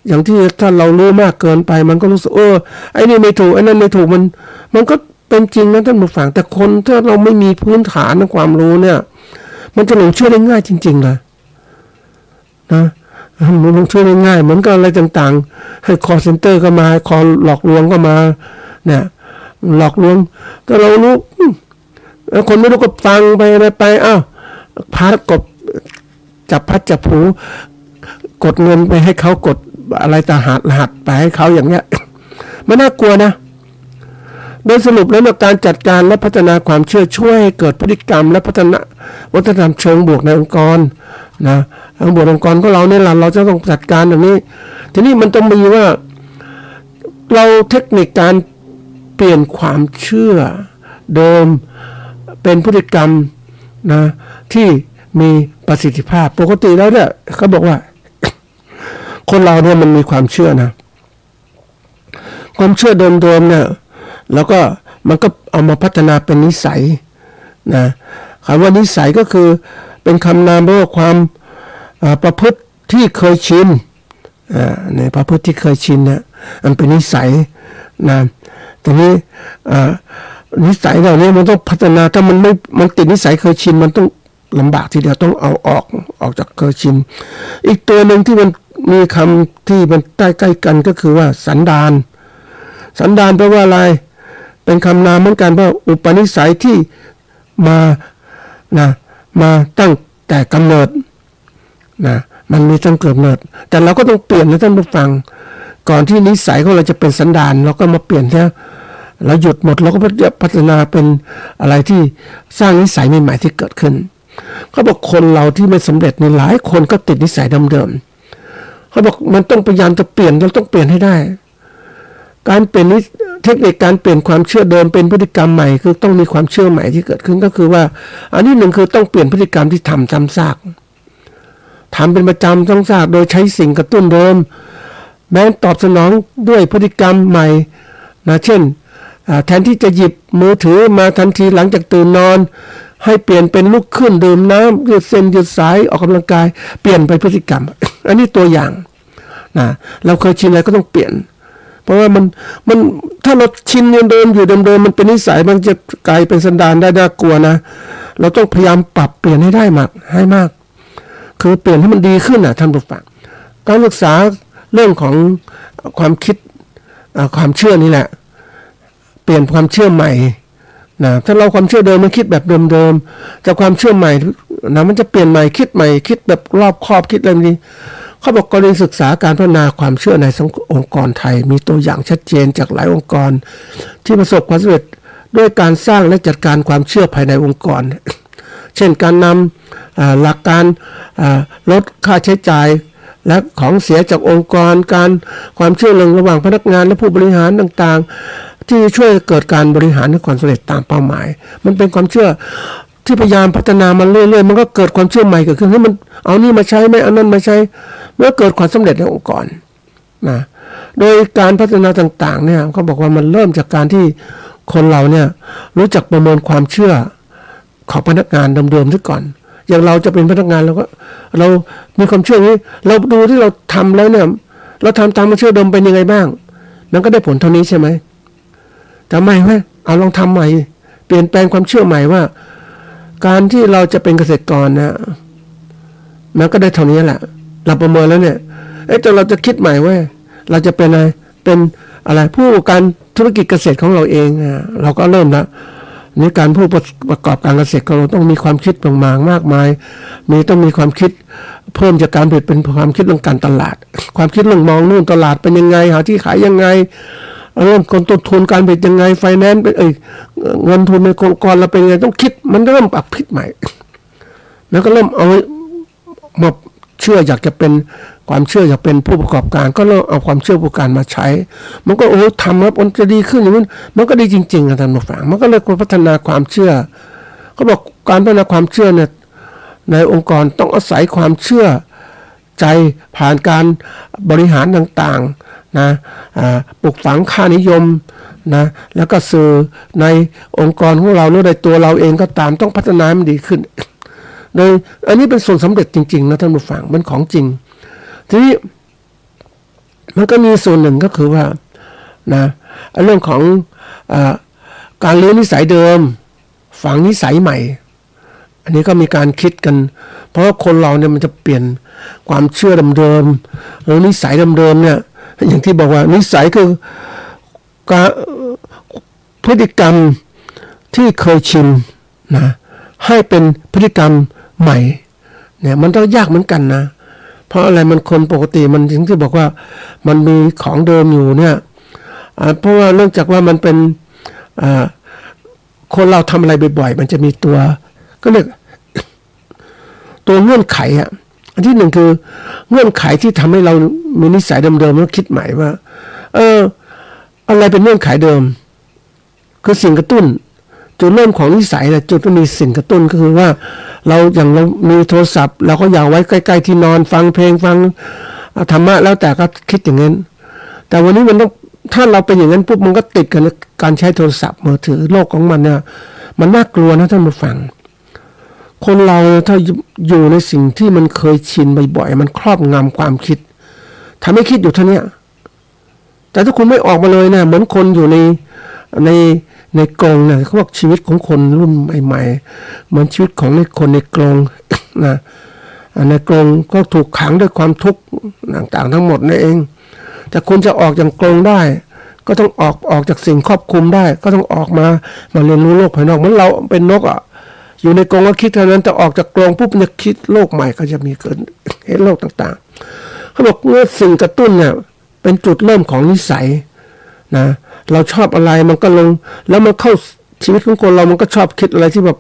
อย่างที่ถ้าเรารู้มากเกินไปมันก็รู้สึกไอ้นี่ไม่ถูกไอ้นั่นไม่ถูกมันก็เป็นจริงนะท่านผู้ฟังแต่คนถ้าเราไม่มีพื้นฐานในความรู้เนี่ยมันจะหลงเชื่อได้ง่ายจริงๆเลยนะมันลงเชื่อได้ง่ายเหมือนกับอะไรต่างๆให้คอเซ็นเตอร์ก็มาคอหลอกลวงก็มาเนี่ยหลอกลวงแต่เรารู้คนไม่รู้ก็ฟังไปอะไรไปพัดกดจับพัดจับผูกดเงินไปให้เขากดอะไรต่างรหัสไปให้เขาอย่างเงี้ยมันน่ากลัวนะโดยสรุปแล้วการจัดการและพัฒนาความเชื่อช่วยให้เกิดพฤติกรรมและพัฒนาวัฒนธรรมเชิงบวกในองค์กรนะบวกองค์กรของเราเนี่ยเราจะต้องจัดการอย่างนี้ทีนี้มันต้องมีว่าเราเทคนิคการเปลี่ยนความเชื่อเดิมเป็นพฤติกรรมนะที่มีประสิทธิภาพปกติแล้วเนี่ยเขาบอกว่าคนเราเนี่ยมันมีความเชื่อนะความเชื่อเดิมๆเนี่ยแล้วก็มันก็เอามาพัฒนาเป็นนิสัยนะคำว่านิสัยก็คือเป็นคำนามแปลว่าความประพฤติที่เคยชินในประพฤติที่เคยชินเนี่ยมันเป็นนิสัยนะทีนี้นิสัยเหล่านี้มันต้องพัฒนาถ้ามันติดนิสัยเคยชินมันต้องลำบากทีเดียวต้องเอาออกจากเคยชินอีกตัวหนึ่งที่มันมีคำที่มันใกล้ๆกันก็คือว่าสันดานแปลว่าอะไรเป็นคำนามเหมือนกันว่าอุปนิสัยที่มาตั้งแต่กำเนิดนะมันมีตั้งเกิดเนิดแต่เราก็ต้องเปลี่ยนนะท่านผู้ฟังก่อนที่นิสัยของเราจะเป็นสันดานเราก็มาเปลี่ยนแค่เราหยุดหมดเราก็พัฒนาเป็นอะไรที่สร้างนิสัยใหม่ๆที่เกิดขึ้นเขาบอกคนเราที่ไม่สำเร็จในหลายคนก็ติดนิสัยเดิมๆเขาบอกมันต้องพยายามจะเปลี่ยนเราต้องเปลี่ยนให้ได้ การเปลี่ยนเทคนิคการเปลี่ยนความเชื่อเดิมเป็นพฤติกรรมใหม่คือต้องมีความเชื่อใหม่ที่เกิดขึ้นก็คือว่าอันที่หนึ่งคือต้องเปลี่ยนพฤติกรรมที่ทำซ้ำซากทำเป็นประจำซ้ำซากโดยใช้สิ่งกระตุ้นเดิมแม้ตอบสนองด้วยพฤติกรรมใหม่นะเช่นแทนที่จะหยิบมือถือมาทันทีหลังจากตื่นนอนให้เปลี่ยนเป็นลุกขึ้นดื่มน้ำยืดเส้นยืดสายออกกำลังกายเปลี่ยนไปพฤติกรรม อันนี้ตัวอย่างนะเราเคยชินอะไรก็ต้องเปลี่ยนเพราะว่ามันถ้าเราชินเดิมอยู่เดิมมันเป็นนิสัยมันจะกลายเป็นสันดานได้น่ากลัวนะเราต้องพยายามปรับเปลี่ยนให้ได้มากคือเปลี่ยนให้มันดีขึ้นนะท่านผู้ฟังการศึกษาเรื่องของความคิดความเชื่อนี่แหละเปลี่ยนความเชื่อใหม่นะถ้าเราความเชื่อเดิมมันคิดแบบเดิมแต่ความเชื่อใหม่นะมันจะเปลี่ยนใหม่คิดใหม่คิดแบบรอบคอบคิดอะไรนี้เขาบอกกรณีศึกษาการพัฒนาความเชื่อในองค์กรไทยมีตัวอย่างชัดเจนจากหลายองค์กรที่ประสบความสำเร็จด้วยการสร้างและจัดการความเชื่อภายในองค์กร เช่นการนำหลักการลดค่าใช้จ่ายและของเสียจากองค์กรการความเชื่อเรื่องระหว่างพนักงานและผู้บริหารต่างๆที่ช่วยเกิดการบริหารให้ความสำเร็จตามเป้าหมายมันเป็นความเชื่อที่พยายามพัฒนามันเรื่อยๆมันก็เกิดความเชื่อใหม่เกิดขึ้นให้มันเอานี่มาใช้ไหมเอานั่นมาใช้เมื่อเกิดความสำเร็จในองค์กรนะโดยการพัฒนาต่างๆเนี่ยเขาบอกว่ามันเริ่มจากการที่คนเราเนี่ยรู้จักประเมินความเชื่อของพนักงานเดิมๆซะก่อนอย่างเราจะเป็นพนักงานเรามีความเชื่อนี้เราดูที่เราทำแล้วเนี่ยเราทำตามความเชื่อเดิมเป็นยังไงบ้างมันก็ได้ผลเท่านี้ใช่ไหมแต่ไม่ไหมเอาลองทำใหม่เปลี่ยนแปลงความเชื่อใหม่ว่าการที่เราจะเป็นเกษตรกรนะมันก็ได้เท่านี้แหละเราประเมินแล้วเนี่ยแต่เราจะคิดใหม่ว่าเราจะเป็นอะไรผู้การธุรกิจเกษตรของเราเองเราก็เริ่มแล้วนี่การผู้ประกอบการเกษตรเราต้องมีความคิดมากมายต้องมีความคิดเพิ่มจากการผลิตเป็นความคิดเรื่องการตลาดความคิดเรื่องมองนู่นตลาดเป็นยังไงหาที่ขายยังไงเริ่มต้นทุนการผลิตยังไงไฟแนนซ์เป็นเงินทุนในองค์กรเราเป็นยังไงต้องคิดมันเริ่มปรับคิดใหม่แล้วก็เริ่มเอามาเชื่ออยากจะเป็นความเชื่ออยากเป็นผู้ประกอบการก็เริ่มเอาความเชื่อผู้ประกอบการมาใช้มันก็ทำแล้วมันจะดีขึ้นอย่างนั้นมันก็ดีจริงๆอาจารย์ผู้ฟังมันก็เลยพัฒนาความเชื่อเขาบอกการพัฒนาความเชื่อเนี่ยในองค์กรต้องอาศัยความเชื่อใจผ่านการบริหารต่างๆนะปลูกฝังค่านิยมนะแล้วก็สื่อในองค์กรของเราหรือในตัวเราเองก็ตามต้องพัฒนาให้มันดีขึ้นโดยอันนี้เป็นส่วนสำเร็จจริงๆนะท่านผู้ฟังมันของจริงทีนี้มันก็มีส่วนหนึ่งก็คือว่านะเรื่องของการเลี้ยงนิสัยเดิมฝังนิสัยใหม่อันนี้ก็มีการคิดกันเพราะว่าคนเราเนี่ยมันจะเปลี่ยนความเชื่อเดิมๆแล้วนิสัยเดิมๆเนี่ยอย่างที่บอกว่านิสัยคือการพฤติกรรมที่เคยชินนะให้เป็นพฤติกรรมใหม่เนี่ยมันต้องยากเหมือนกันนะเพราะอะไรมันคนปกติมันถึงที่บอกว่ามันมีของเดิมอยู่เนี่ยเพราะว่าเนื่องจากว่ามันเป็นคนเราทำอะไรบ่อยๆมันจะมีตัวก็เรียกตัวเงื่อนไขอันที่หนึ่งคือเงื่อนไขที่ทำให้เรามีนิสัยเดิมๆแล้วคิดใหม่ว่าอะไรเป็นเงื่อนไขเดิมคือสิ่งกระตุ้นจุดเริ่มของนิสัยนะจุดที่มีสิ่งกระตุ้นก็คือว่าเรามีโทรศัพท์เราก็อยากไว้ใกล้ๆที่นอนฟังเพลงฟังธรรมะแล้วแต่ก็คิดอย่างนั้นแต่วันนี้มันต้องถ้าเราเป็นอย่างนั้นปุ๊บมันก็ติดกันการใช้โทรศัพท์มือถือโลกของมันเนี่ยมันน่ากลัวนะท่านผู้ฟังคนเราถ้าอยู่ในสิ่งที่มันเคยชินบ่อยๆมันครอบงำความคิดทำให้คิดอยู่เท่านี้แต่ถ้าคุณไม่ออกมาเลยนะเหมือนคนอยู่ในกรงนะเขาบอกชีวิตของคนรุ่นใหม่ๆเหมือนชีวิตของคนในกรงนะในกรงก็ถูกขังด้วยความทุกข์ต่างๆทั้งหมดนั่นเองแต่คุณจะออกจากกรงได้ก็ต้องออกจากสิ่งครอบคลุมได้ก็ต้องออกมาเรียนรู้โลกภายนอกเหมือนเราเป็นนกอยู่ในกรงก็คิดเท่านั้นแต่ออกจากกรงปุ๊บจะคิดโลกใหม่ก็จะมีเกิดเห็นโลกต่างๆเขาบอกเมื่อสิ่งกระตุ้นเนี่ยเป็นจุดเริ่มของนิสัยนะเราชอบอะไรมันก็ลงแล้วมันเข้าชีวิตของคนเรามันก็ชอบคิดอะไรที่แบบ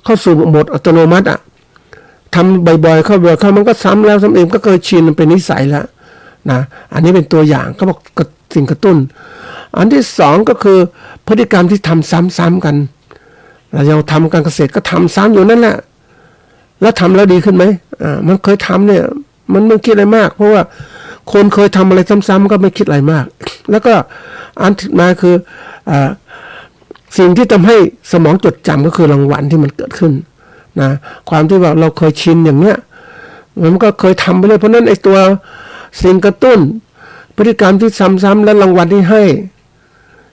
เข้าสู่โหมดอัตโนมัติทำบ่อยๆเข้ามันก็ซ้ำแล้วซ้ำเองก็เคยชินมันเป็นนิสัยแล้วนะอันนี้เป็นตัวอย่างเขาบอกสิ่งกระตุ้น อันที่สองก็คือพฤติกรรมที่ทำซ้ำๆกันเรายังทำการเกษตรก็ทำซ้ำอยู่นั่นแหละแล้วทำแล้วดีขึ้นไหมมันเคยทำเนี่ยมันไม่คิดอะไรมากเพราะว่าคนเคยทำอะไรซ้ำๆก็ไม่คิดอะไรมากแล้วก็อันที่มาคือสิ่งที่ทำให้สมองจดจำก็คือรางวัลที่มันเกิดขึ้นนะความที่ว่าเราเคยชินอย่างเนี้ยมันก็เคยทำไปเลยเพราะนั้นไอ้ตัวสิ่งกระตุ้นพฤติกรรมที่ซ้ำๆและรางวัลที่ให้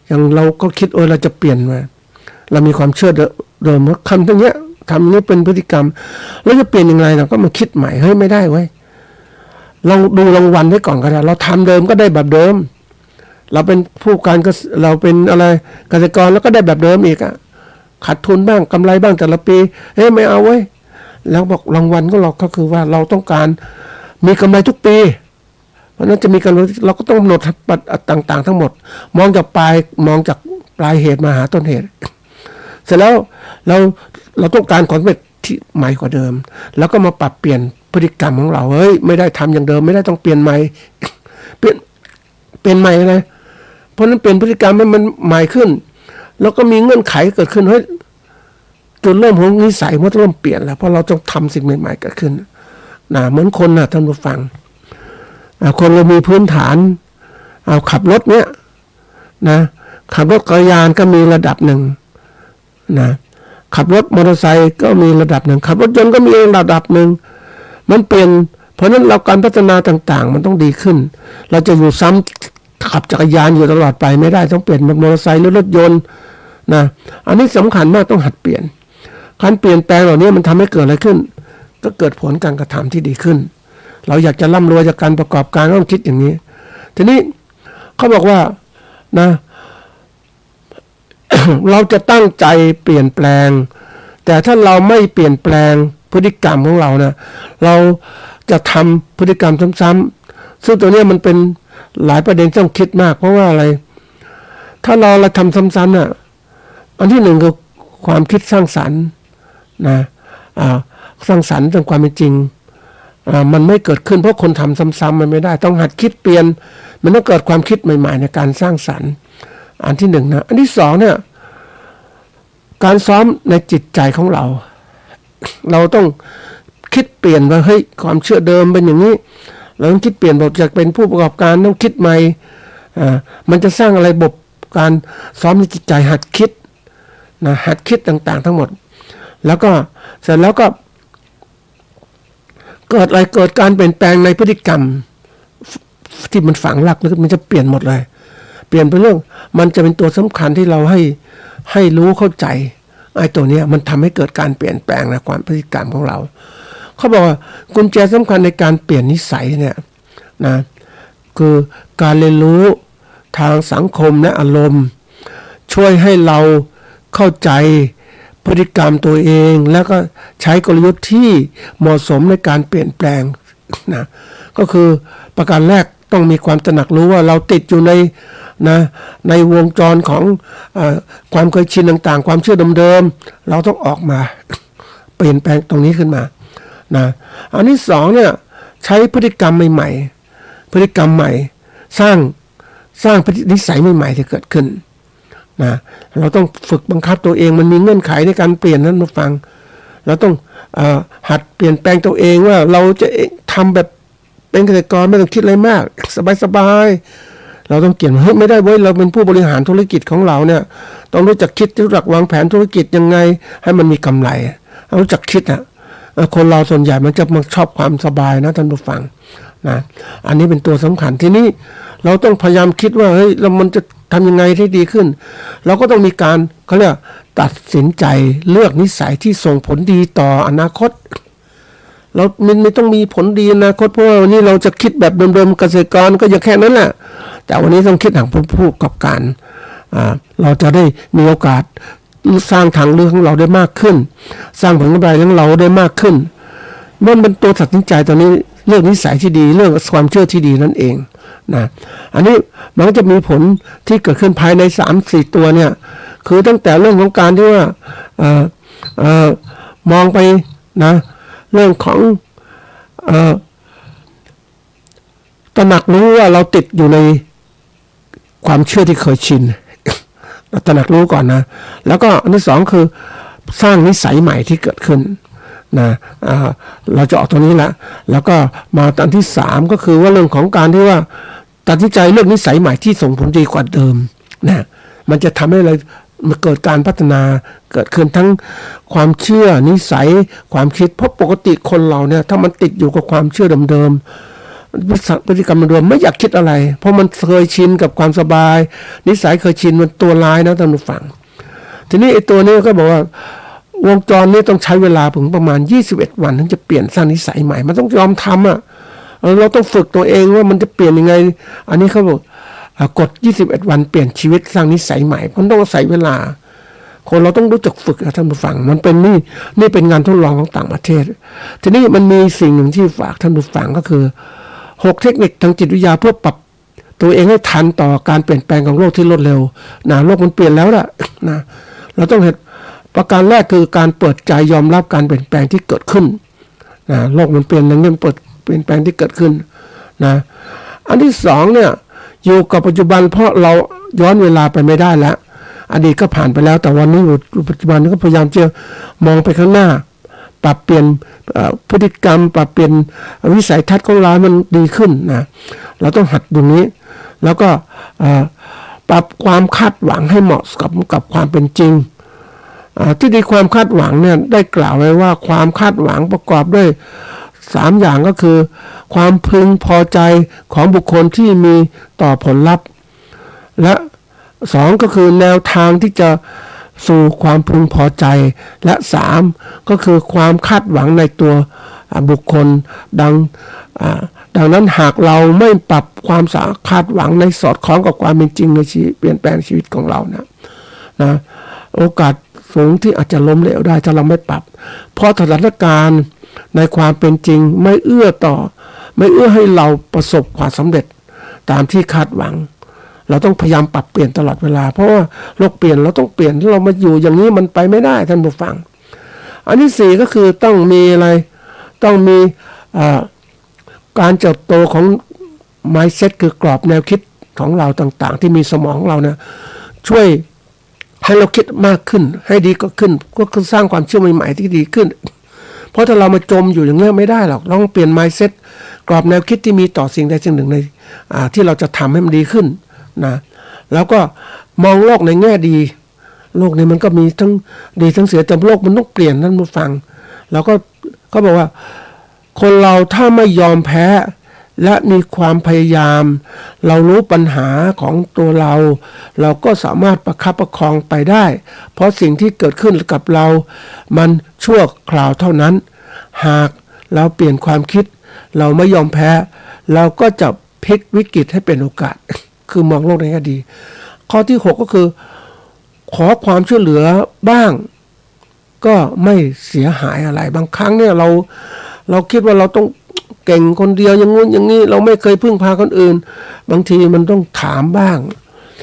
อย่างเราก็คิดเราจะเปลี่ยนมาเรามีความเชื่อเดิมว่าคำทั้งเนี้ยทำนี้เป็นพฤติกรรมแล้วจะเปลี่ยนอย่างไรเราก็มาคิดใหม่เฮ้ยไม่ได้เว้ยเราดูรางวัลไว้ก่อนก็ได้เราทำเดิมก็ได้แบบเดิมเราเป็นผู้การเราเป็นอะไรเกษตรกรแล้วก็ได้แบบเดิมอีกขาดทุนบ้างกำไรบ้างแต่ละปีไม่เอาเว้ยแล้วบอกรางวัลของเราก็คือว่าเราต้องการมีกำไรทุกปีเพราะนั้นจะมีกำไรเราก็ต้องกำหนดต่างๆทั้งหมดมองจากปลายเหตุมาหาต้นเหตุเสร็จแล้วเราต้องการความสำเร็จที่ใหม่กว่าเดิมแล้วก็มาปรับเปลี่ยนพฤติกรรมของเราไม่ได้ทำอย่างเดิมไม่ได้ต้องเปลี่ยนใหม่เปลี่ยนใหม่นะเพราะนั้นเปลี่ยนพฤติกรรมให้มันใหม่ขึ้นแล้วก็มีเงื่อนไขเกิดขึ้นจุดเริ่มของนิสัยมันเริ่มเปลี่ยนแล้วเพราะเราต้องทำสิ่งใหม่ๆเกิดขึ้นเหมือนคนท่านผู้ฟังคนเรามีพื้นฐานขับรถเนี้ยนะขับรถจักรยานก็มีระดับหนึ่งนะขับรถมอเตอร์ไซค์ก็มีระดับหนึ่งขับรถยนต์ก็มีระดับหนึ่งมันเปลี่ยนเพราะนั้นเราการพัฒนาต่างๆมันต้องดีขึ้นเราจะอยู่ซ้ำขับจักรยานอยู่ตลอดไปไม่ได้ต้องเปลี่ยนเป็นมอเตอร์ไซค์หรือรถยนต์นะอันนี้สำคัญมากต้องหัดเปลี่ยนการเปลี่ยนแปลงเหล่านี้มันทำให้เกิดอะไรขึ้นก็เกิดผลการกระทำที่ดีขึ้นเราอยากจะร่ำรวยจากการประกอบการต้องคิดอย่างนี้ทีนี้เขาบอกว่านะ เราจะตั้งใจเปลี่ยนแปลงแต่ถ้าเราไม่เปลี่ยนแปลงพฤติกรรมของเรานะเราจะทำพฤติกรรมซ้ำๆซึ่งตัวนี้มันเป็นหลายประเด็นต้องคิดมากเพราะว่าอะไรถ้าเราทำซ้ำๆน่ะอันที่หนึ่งคือความคิดสร้างสรรค์นะสร้างสรรค์ตามความเป็นจริงมันไม่เกิดขึ้นเพราะคนทำซ้ำๆมันไม่ได้ต้องหัดคิดเปลี่ยนมันต้องเกิดความคิดใหม่ๆในการสร้างสรรค์อันที่หนึ่งนะอันที่สองเนี่ยการซ้อมในจิตใจของเราเราต้องคิดเปลี่ยนว่าเฮ้ยความเชื่อเดิมเป็นอย่างนี้เราต้องคิดเปลี่ยนบอกจากเป็นผู้ประกอบการต้องคิดใหม่มันจะสร้างอะไรบบการซ้อมในจิตใจหัดคิดนะหัดคิดต่างๆทั้งหมดแล้วก็เสร็จแล้วก็เกิดอะไรเกิดการเปลี่ยนแปลงในพฤติกรรมที่มันฝังหลักลึกมันจะเปลี่ยนหมดเลยเปลี่ยนเป็นเรื่องมันจะเป็นตัวสำคัญที่เราให้รู้เข้าใจไอ้ตัวเนี้ยมันทำให้เกิดการเปลี่ยนแปลงในความพฤติกรรมของเราเขาบอกว่ากุญแจสำคัญในการเปลี่ยนนิสัยเนี่ยนะคือการเรียนรู้ทางสังคมและอารมณ์ช่วยให้เราเข้าใจพฤติกรรมตัวเองแล้วก็ใช้กลยุทธ์ที่เหมาะสมในการเปลี่ยนแปลงนะก็คือประการแรกต้องมีความตระหนักรู้ว่าเราติดอยู่ในวงจรของความเคยชินต่างๆความเชื่อเดิมๆเราต้องออกมาเปลี่ยนแปลงตรงนี้ขึ้นมานะอันที่สองเนี่ยใช้พฤติกรรมใหม่ๆพฤติกรรมใหม่สร้างนิสัยใหม่ๆที่เกิดขึ้นนะเราต้องฝึกบังคับตัวเองมันมีเงื่อนไขในการเปลี่ยนนั้นมาฟังเราต้องหัดเปลี่ยนแปลงตัวเองว่าเราจะทำแบบเป็นเกษตรกรไม่ต้องคิดอะไรมากสบายๆเราต้องเปลี่ยนเฮ้ยไม่ได้เว้ยเราเป็นผู้บริหารธุรกิจของเราเนี่ยต้องรู้จักคิดรู้จักวางแผนธุรกิจยังไงให้มันมีกำไรรู้จักคิดคนเราส่วนใหญ่มันจะมาชอบความสบายนะท่านผู้ฟังนะอันนี้เป็นตัวสำคัญทีนี้เราต้องพยายามคิดว่าเฮ้ยเรามันจะทำยังไงให้ดีขึ้นเราก็ต้องมีการเขาเรียกตัดสินใจเลือกนิสัยที่ส่งผลดีต่ออนาคตเราไม่ต้องมีผลดีอนาคตเพราะว่าวันนี้เราจะคิดแบบเดิมๆเกษตรกรก็อย่างแค่นั้นแหละแต่วันนี้ต้องคิดทางผู้ประกอบการเราจะได้มีโอกาสสร้างทางเลือกของเราได้มากขึ้นสร้างผลกำไรของเราได้มากขึ้นมันเป็นตัวตัดสินใจตอนนี้เรื่องนิสัยที่ดีเรื่องความเชื่อที่ดีนั่นเองนะอันนี้มันก็จะมีผลที่เกิดขึ้นภายใน 3-4 ตัวเนี่ยคือตั้งแต่เรื่องของการที่ว่ามองไปนะเรื่องของตระหนักรู้ว่าเราติดอยู่ใน ความเชื่อที่เคยชิน เราตระหนักรู้ก่อนนะแล้วก็อันที่สองคือสร้างนิสัยใหม่ที่เกิดขึ้นนะเราจะออกตรงนี้ละแล้วก็มาอันที่สามก็คือว่าเรื่องของการที่ว่าตัดสินใจเลือกนิสัยใหม่ที่ส่งผลดีกว่าเดิมนะมันจะทำให้เราเกิดการพัฒนาเกิดขึ้นทั้งความเชื่อนิสัยความคิดเพราะปกติคนเราเนี่ยถ้ามันติดอยู่กับความเชื่อเดิมๆพฤติกรรมเดิมไม่อยากคิดอะไรเพราะมันเคยชินกับความสบายนิสัยเคยชินมันตัวร้ายนะท่านผู้ฟังทีนี้ไอ้ตัวนี้ก็บอกว่าวงจรนี้ต้องใช้เวลาถึงประมาณ21วันถึงจะเปลี่ยนสร้างนิสัยใหม่มันต้องยอมทำเราต้องฝึกตัวเองว่ามันจะเปลี่ยนยังไงอันนี้เขาบอกกด21วันเปลี่ยนชีวิตสร้างนิสัยใหม่มันต้องอาศัยเวลาคนเราต้องรู้จักฝึกนะท่านผู้ฟังมันเป็นนี่เป็นงานทดลองของต่างประเทศทีนี้มันมีสิ่งหนึ่งที่ฝากท่านผู้ฟังก็คือ6เทคนิคทางจิตวิทยาเพื่อปรับตัวเองให้ทันต่อการเปลี่ยนแปลงของโลกที่รวดเร็วนะโลกมันเปลี่ยนแล้วล่ะนะเราต้องเห็นประการแรกคือการเปิดใจยอมรับการเปลี่ยนแปลงที่เกิดขึ้นนะโลกมันเปลี่ยนแล้วมันเปลี่ยนแปลงที่เกิดขึ้นนะอันที่สองเนี่ยอยู่กับปัจจุบันเพราะเราย้อนเวลาไปไม่ได้แล้วอดีตก็ผ่านไปแล้วแต่วันนี้อยู่ปัจจุบันก็พยายามจะมองไปข้างหน้าปรับเปลี่ยนพฤติกรรมปรับเปลี่ยนวิสัยทัศน์ของเรามันดีขึ้นนะเราต้องหัดตรงนี้แล้วก็ปรับความคาดหวังให้เหมาะกับความเป็นจริงที่ดีความคาดหวังเนี่ยได้กล่าวไว้ว่าความคาดหวังประกอบด้วย3อย่างก็คือความพึงพอใจของบุคคลที่มีต่อผลลัพธ์และ2ก็คือแนวทางที่จะสู่ความพึงพอใจและ3ก็คือความคาดหวังในตัวบุคคลดังนั้นหากเราไม่ปรับความคาดหวังในสอดคล้องกับความเป็นจริงในชีวิตเปลี่ยนแปลงชีวิตของเรานะโอกาสสูงที่อาจจะล้มเหลวได้ถ้าเราไม่ปรับเพราะสถานการณ์ในความเป็นจริงไม่เอื้อให้เราประสบความสำเร็จตามที่คาดหวังเราต้องพยายามปรับเปลี่ยนตลอดเวลาเพราะว่าโลกเปลี่ยนเราต้องเปลี่ยนถ้าเรามาอยู่อย่างนี้มันไปไม่ได้ท่านผู้ฟังอันที่สี่ก็คือต้องมีอะไรต้องมีการเติบโตของ mindset คือกรอบแนวคิดของเราต่างๆที่มีสมองเราเนี่ยช่วยให้เราคิดมากขึ้นให้ดีก็ขึ้นก็คือสร้างความเชื่อใหม่ๆที่ดีขึ้นเพราะถ้าเรามาจมอยู่อย่างนี้ไม่ได้หรอกต้องเปลี่ยน mindset กรอบแนวคิดที่มีต่อสิ่งใดสิ่งหนึ่งในที่เราจะทำให้มันดีขึ้นนะแล้วก็มองโลกในแง่ดีโลกนี้มันก็มีทั้งดีทั้งเสียแต่โลกมันต้องเปลี่ยนท่านผู้ฟังแล้วก็เขาบอกว่าคนเราถ้าไม่ยอมแพ้และมีความพยายามเรารู้ปัญหาของตัวเราก็สามารถประคับประคองไปได้เพราะสิ่งที่เกิดขึ้นกับเรามันชั่วคราวเท่านั้นหากเราเปลี่ยนความคิดเราไม่ยอมแพ้เราก็จะพลิกวิกฤตให้เป็นโอกาส คือมองโลกในแง่ดีข้อที่6ก็คือขอความช่วยเหลือบ้างก็ไม่เสียหายอะไรบางครั้งเนี่ยเราคิดว่าเราต้องเก่งคนเดียวอย่างงู้นอย่างนี้เราไม่เคยพึ่งพาคนอื่นบางทีมันต้องถามบ้าง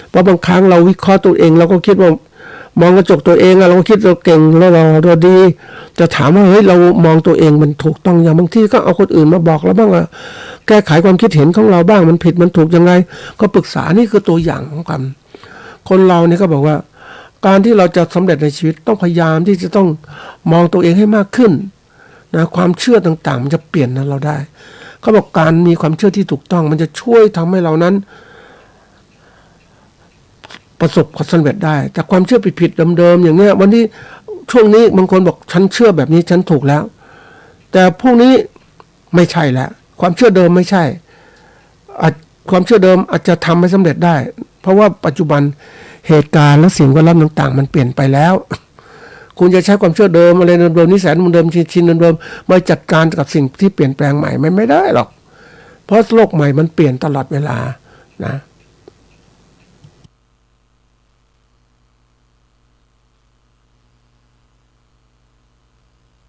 เพราะบางครั้งเราวิเคราะห์ตัวเองเราก็คิดว่ามองกระจกตัวเองเราก็คิดเราเก่งเราดีจะถามว่าเฮ้ยเรามองตัวเองมันถูกต้องอย่างบางทีก็เอาคนอื่นมาบอกเราบ้างว่าแก้ไขความคิดเห็นของเราบ้างมันผิดมันถูกยังไงก็ปรึกษานี่คือตัวอย่างของกันคนเราเนี่ยก็บอกว่าการที่เราจะสำเร็จในชีวิตต้องพยายามที่จะต้องมองตัวเองให้มากขึ้นนะความเชื่อต่างๆมันจะเปลี่ยนนั้นเราได้เขาบอกการมีความเชื่อที่ถูกต้องมันจะช่วยทำให้เรานั้นประสบความสำเร็จได้แต่ความเชื่อผิดๆเดิมๆอย่างเนี้ยวันนี้ช่วงนี้บางคนบอกฉันเชื่อแบบนี้ฉันถูกแล้วแต่พวกนี้ไม่ใช่แล้วความเชื่อเดิมไม่ใช่ความเชื่อเดิมอาจจะทำให้สำเร็จได้เพราะว่าปัจจุบันเหตุการณ์และสิ่งแวดล้อมต่างๆมันเปลี่ยนไปแล้วคุณจะใช้ความเชื่อเดิมอะไรเดิมนิสัยเดิมชินเดิมมาจัดการกับสิ่งที่เปลี่ยนแปลงใหม่ไม่ได้หรอกเพราะโลกใหม่มันเปลี่ยนตลอดเวลานะ